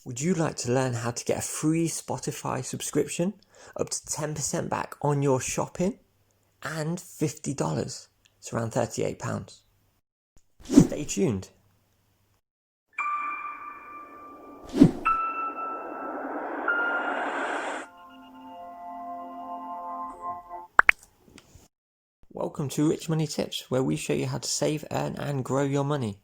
Would you like to learn how to get a free Spotify subscription, up to 10% back on your shopping, and $50? It's around £38. Stay tuned. Welcome to Rich Money Tips, where we show you how to save, earn, and grow your money.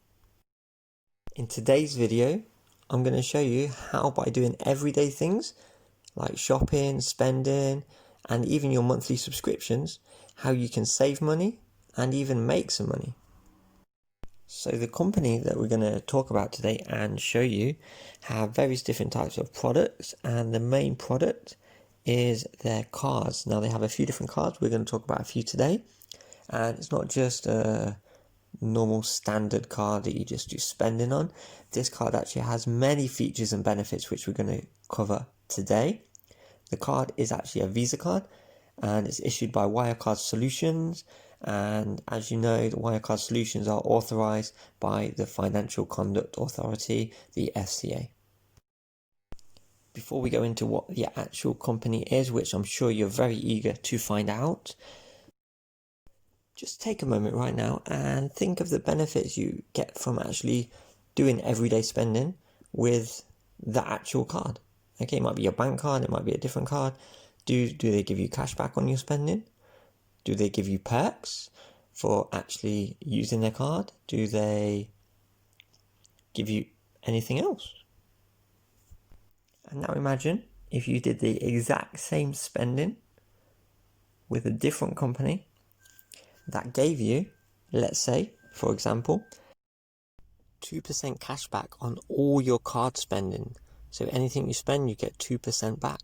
In today's video, I'm going to show you how, by doing everyday things like shopping, spending, and even your monthly subscriptions, how you can save money and even make some money. So the company that we're going to talk about today and show you have various different types of products, and the main product is their cards. Now they have a few different cards. We're going to talk about a few today, and it's not just a normal standard card that you just do spending on. This card actually has many features and benefits which we're going to cover today. The card is actually a Visa card, and it's issued by Wirecard Solutions, and as you know, the Wirecard Solutions are authorized by the Financial Conduct Authority, the FCA. Before we go into what the actual company is, which I'm sure you're very eager to find out, just take a moment right now and think of the benefits you get from actually doing everyday spending with the actual card. Okay, it might be your bank card, it might be a different card. Do they give you cash back on your spending? Do they give you perks for actually using their card? Do they give you anything else? And now imagine if you did the exact same spending with a different company that gave you, let's say, for example, 2% cash back on all your card spending. So anything you spend, you get 2% back.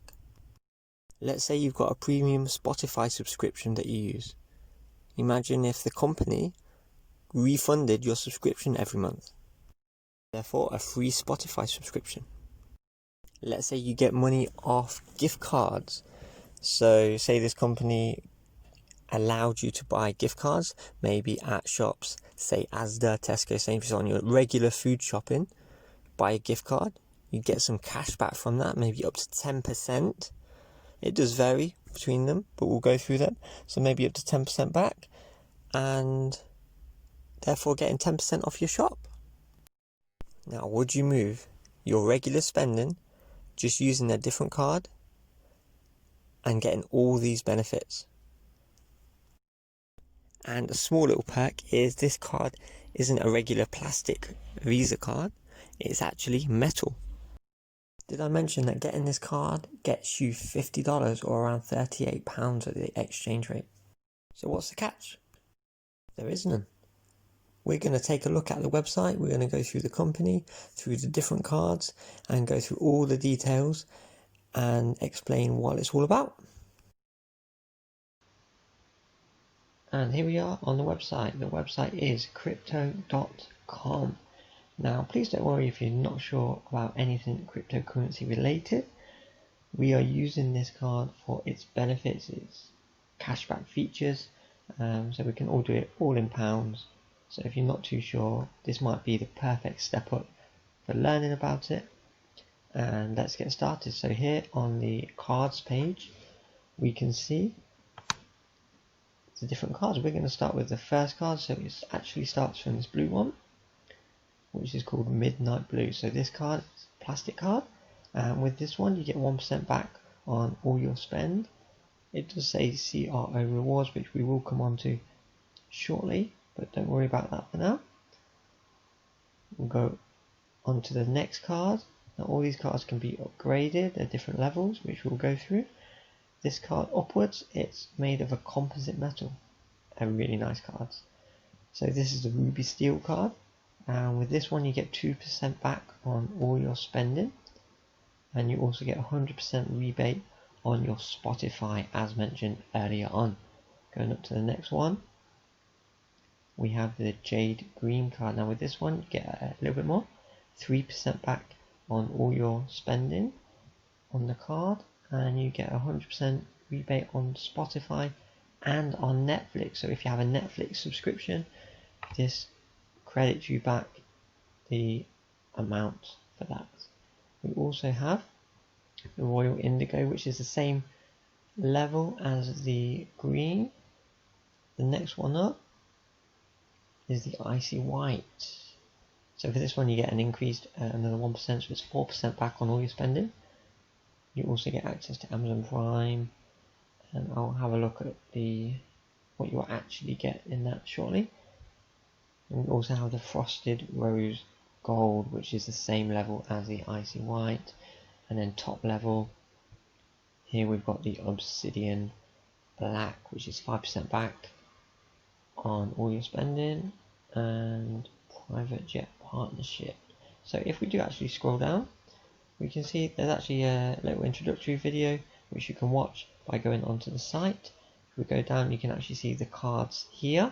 Let's say you've got a premium Spotify subscription that you use. Imagine if the company refunded your subscription every month. Therefore, a free Spotify subscription. Let's say you get money off gift cards. So say this company allowed you to buy gift cards, maybe at shops, say Asda, Tesco, Sainsbury's, on your regular food shopping, buy a gift card, you get some cash back from that, maybe up to 10%. It does vary between them, but we'll go through them. So maybe up to 10% back, and therefore getting 10% off your shop. Now, would you move your regular spending just using a different card and getting all these benefits? And a small little perk is this card isn't a regular plastic Visa card, it's actually metal. Did I mention that getting this card gets you $50 or around £38 at the exchange rate? So what's the catch? There is none. We're going to take a look at the website, we're going to go through the company, through the different cards, and go through all the details and explain what it's all about. And here we are on the website. The website is crypto.com. Now, please don't worry if you're not sure about anything cryptocurrency related. We are using this card for its benefits, its cashback features, so we can all do it all in pounds. So if you're not too sure, this might be the perfect step up for learning about it. And let's get started. So here on the cards page, we can see the different cards. We're going to start with the first card. So it actually starts from this blue one, which is called Midnight Blue. So this card is a plastic card, and with this one you get 1% back on all your spend. It does say CRO rewards, which we will come on to shortly, but don't worry about that for now. We'll go on to the next card. Now all these cards can be upgraded at different levels, which we'll go through. This card upwards, it's made of a composite metal, and really nice cards. So this is the Ruby Steel card, and with this one you get 2% back on all your spending, and you also get 100% rebate on your Spotify, as mentioned earlier on. Going up to the next one, we have the Jade Green card. Now with this one you get a little bit more, 3% back on all your spending on the card, and you get 100% rebate on Spotify and on Netflix. So if you have a Netflix subscription, this credits you back the amount for that. We also have the Royal Indigo, which is the same level as the green. The next one up is the Icy White. So for this one you get an increased another 1%, so it's 4% back on all your spending. You also get access to Amazon Prime, and I'll have a look at what you will actually get in that shortly. And we also have the Frosted Rose Gold, which is the same level as the Icy White. And then top level, here we've got the Obsidian Black, which is 5% back on all your spending, and Private Jet Partnership. So if we do actually scroll down, we can see there's actually a little introductory video which you can watch by going onto the site. If we go down, you can actually see the cards here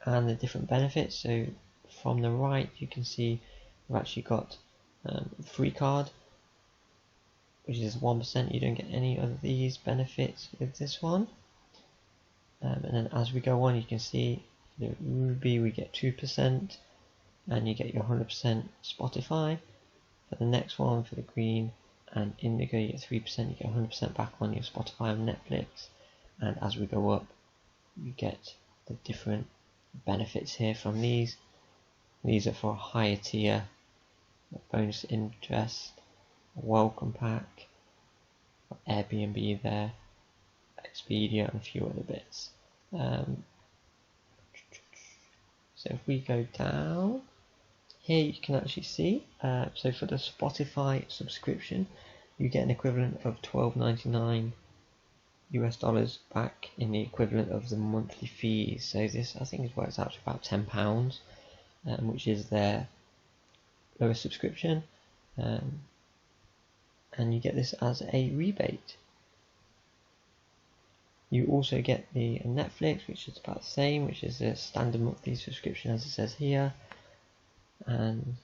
and the different benefits. So from the right you can see we've actually got free card, which is 1%. You don't get any of these benefits with this one. And then as we go on, you can see the Ruby we get 2%, and you get your 100% Spotify. For the next one, for the green and Indigo, you get 3%, you get 100% back on your Spotify and Netflix. And as we go up, you get the different benefits here from these. These are for a higher tier, bonus interest, a welcome pack, Airbnb there, Expedia, and a few other bits. So if we go down, here you can actually see, so for the Spotify subscription, you get an equivalent of $12.99 US back in the equivalent of the monthly fees. So this, I think, works out to about £10, which is their lowest subscription, and you get this as a rebate. You also get the Netflix, which is about the same, which is a standard monthly subscription as it says here, and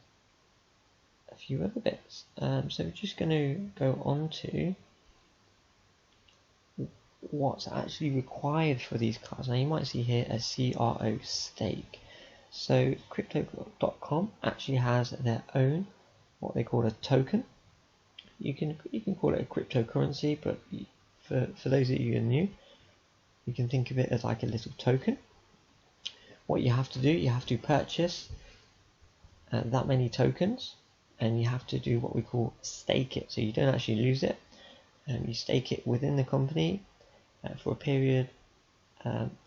a few other bits. So we're just going to go on to what's actually required for these cards. Now you might see here a CRO stake. So Crypto.com actually has their own, what they call a token. You can call it a cryptocurrency, but for those of you who are new, you can think of it as like a little token. What you have to do, you have to purchase that many tokens, and you have to do what we call stake it. So you don't actually lose it, you stake it within the company for a period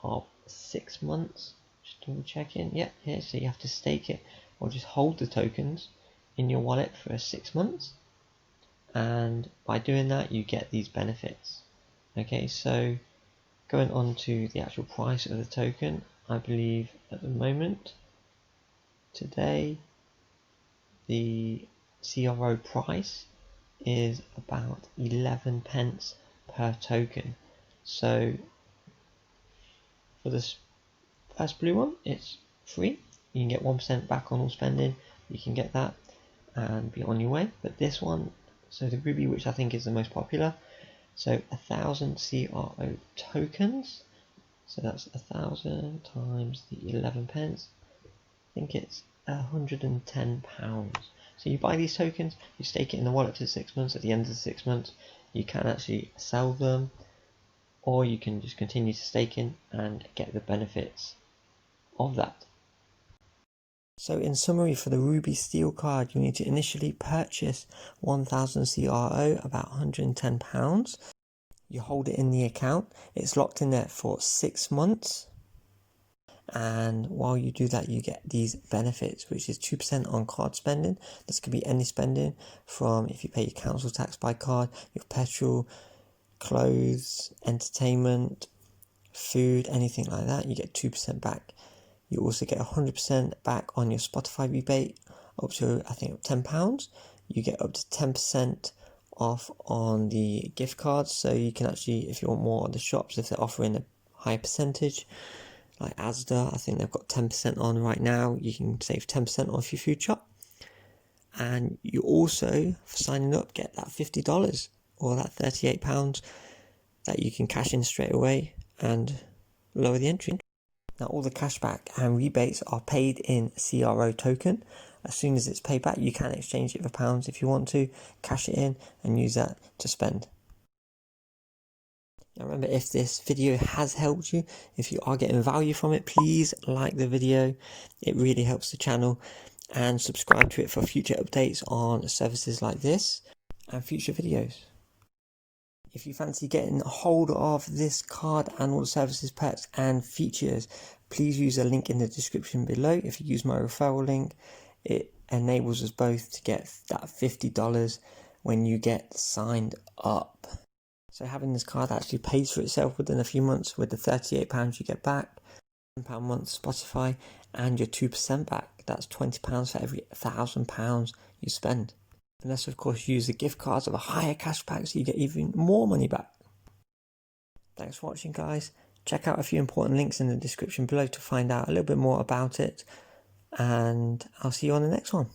of 6 months. Just double checking. Yep, here. So you have to stake it or just hold the tokens in your wallet for 6 months, and by doing that you get these benefits. Okay, so going on to the actual price of the token, I believe at the moment today the CRO price is about 11 pence per token. So for this first blue one, it's free. You can get 1% back on all spending. You can get that and be on your way. But this one, so the Ruby, which I think is the most popular, so 1,000 CRO tokens. So that's 1,000 times the 11 pence. I think it's £110. So you buy these tokens, you stake it in the wallet for 6 months. At the end of the 6 months, you can actually sell them, or you can just continue to stake in and get the benefits of that. So in summary, for the Ruby Steel card, you need to initially purchase 1,000 CRO, about £110. You hold it in the account. It's locked in there for 6 months. And while you do that, you get these benefits, which is 2% on card spending. This could be any spending, from if you pay your council tax by card, your petrol, clothes, entertainment, food, anything like that. You get 2% back. You also get 100% back on your Spotify rebate, up to I think £10. You get up to 10% off on the gift cards. So you can actually, if you want more on the shops, if they're offering a higher percentage, like Asda, I think they've got 10% on right now. You can save 10% off your food shop. And you also, for signing up, get that $50 or that £38 that you can cash in straight away and lower the entry. Now all the cashback and rebates are paid in CRO token. As soon as it's paid back, you can exchange it for pounds if you want to, cash it in and use that to spend. Now remember, if this video has helped you, if you are getting value from it, please like the video. It really helps the channel, and subscribe to it for future updates on services like this and future videos. If you fancy getting a hold of this card and all the services, perks and features, please use a link in the description below. If you use my referral link, it enables us both to get that $50 when you get signed up. So having this card actually pays for itself within a few months with the £38 you get back, £10 a month Spotify, and your 2% back. That's £20 for every £1,000 you spend. Unless of course you use the gift cards of a higher cashback, so you get even more money back. Thanks for watching, guys. Check out a few important links in the description below to find out a little bit more about it, and I'll see you on the next one.